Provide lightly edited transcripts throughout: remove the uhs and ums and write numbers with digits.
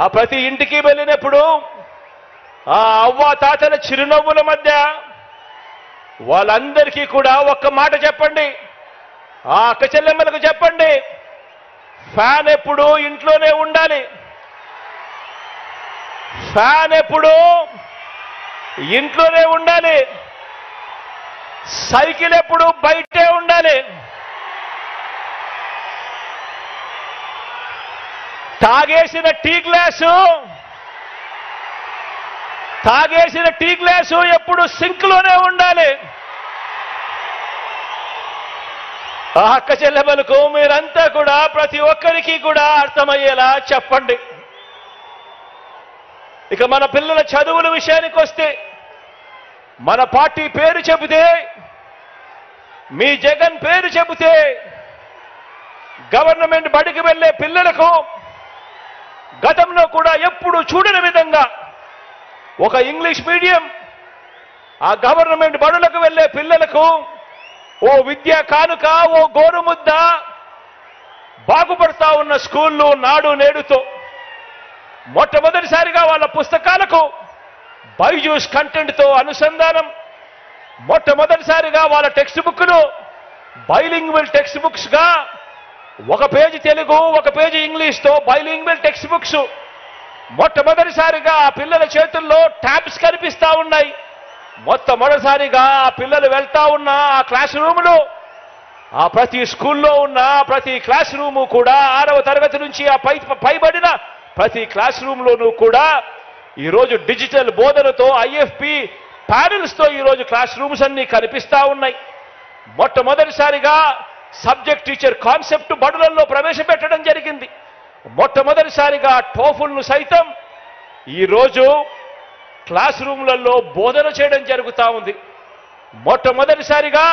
ఆ ప్రతి ఇంటికి వెళ్ళినప్పుడు ఆ అవ్వ తాతల చిరునవ్వుల మధ్య వాళ్ళందరికీ కూడా ఒక్క మాట చెప్పండి, ఆ అక్క చెల్లెమ్మలకు చెప్పండి, ఫ్యాన్ ఎప్పుడు ఇంట్లోనే ఉండాలి, ఫ్యాన్ ఎప్పుడు ఇంట్లోనే ఉండాలి, సైకిల్ ఎప్పుడు బయటే ఉండాలి, తాగేసిన టీ గ్లాసు ఎప్పుడు సింక్లోనే ఉండాలి. ఆ అక్క చెల్లెమ్మలకు మీరంతా కూడా ప్రతి ఒక్కరికి కూడా అర్థమయ్యేలా చెప్పండి. ఇక మన పిల్లల చదువుల విషయానికి వస్తే మన పార్టీ పేరు చెబితే, మీ జగన్ పేరు చెబితే గవర్నమెంట్ బడికి వెళ్ళే పిల్లలకు గతంలో కూడా ఎప్పుడు చూడని విధంగా ఒక ఇంగ్లీష్ మీడియం, ఆ గవర్నమెంట్ బడులకు వెళ్ళే పిల్లలకు ఓ విద్యా కానుక, ఓ గోరుముద్ద, బాగుపడతా ఉన్న స్కూళ్ళు నాడు నేడుతో మొట్టమొదటిసారిగా వాళ్ళ పుస్తకాలకు బైజూస్ కంటెంట్తో అనుసంధానం, మొట్టమొదటిసారిగా వాళ్ళ టెక్స్ట్ బుక్లు బైలింగ్వల్ టెక్స్ట్ బుక్స్గా, ఒక పేజీ తెలుగు ఒక పేజీ ఇంగ్లీష్తో బైలింగ్వల్ టెక్స్ట్ బుక్స్ మొట్టమొదటిసారిగా ఆ పిల్లల చేతుల్లో ట్యాబ్స్ కనిపిస్తా ఉన్నాయి. మొట్టమొదటిసారిగా ఆ పిల్లలు వెళ్తా ఉన్న ఆ క్లాస్ రూములు, ఆ ప్రతి స్కూల్లో ఉన్న ప్రతి క్లాస్ రూము కూడా 6వ తరగతి నుంచి ఆ పైబడిన ప్రతి క్లాస్ రూమ్లోనూ కూడా ఈరోజు డిజిటల్ బోధనతో ఐఎఫ్పి ప్యానెల్స్తో ఈరోజు క్లాస్ రూమ్స్ అన్ని కనిపిస్తా ఉన్నాయి. మొట్టమొదటిసారిగా సబ్జెక్ట్ టీచర్ కాన్సెప్ట్ బడులలో ప్రవేశపెట్టడం జరిగింది. మొట్టమొదటిసారిగా టోఫుల్ను సైతం ఈరోజు క్లాస్ రూమ్లలో బోధన చేయడం జరుగుతూ ఉంది. మొట్టమొదటిసారిగా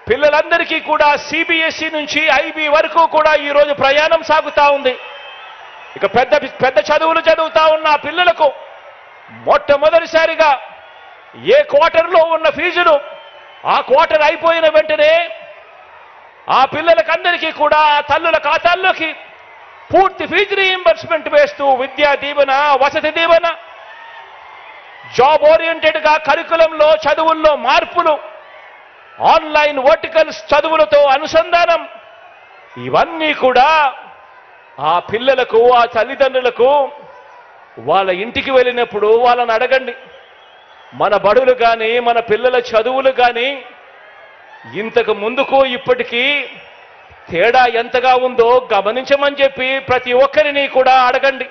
పిల్లలందరికీ కూడా సిబిఎస్ఈ నుంచి ఐబీ వరకు కూడా ఈరోజు ప్రయాణం సాగుతా ఉంది. ఇక పెద్ద చదువులు చదువుతా ఉన్న పిల్లలకు మొట్టమొదటిసారిగా ఏ క్వార్టర్లో ఉన్న ఫీజులు ఆ క్వార్టర్ అయిపోయిన వెంటనే ఆ పిల్లలకందరికీ కూడా ఆ తల్లుల ఖాతాల్లోకి పూర్తి ఫీజు రీయింబర్స్మెంట్ వేస్తూ విద్యా దీవెన, వసతి దీవెన, జాబ్ ఓరియంటెడ్గా కరికులంలో చదువుల్లో మార్పులు, ఆన్లైన్ వర్టికల్స్ చదువులతో అనుసంధానం, ఇవన్నీ కూడా ఆ పిల్లలకు, ఆ తల్లిదండ్రులకు వాళ్ళ ఇంటికి వెళ్ళినప్పుడు వాళ్ళని అడగండి, మన బడులు కానీ మన పిల్లల చదువులు కానీ ఇంతకు ముందుకు ఇప్పటికీ తేడా ఎంతగా ఉందో గమనించమని చెప్పి ప్రతి ఒక్కరిని కూడా అడగండి.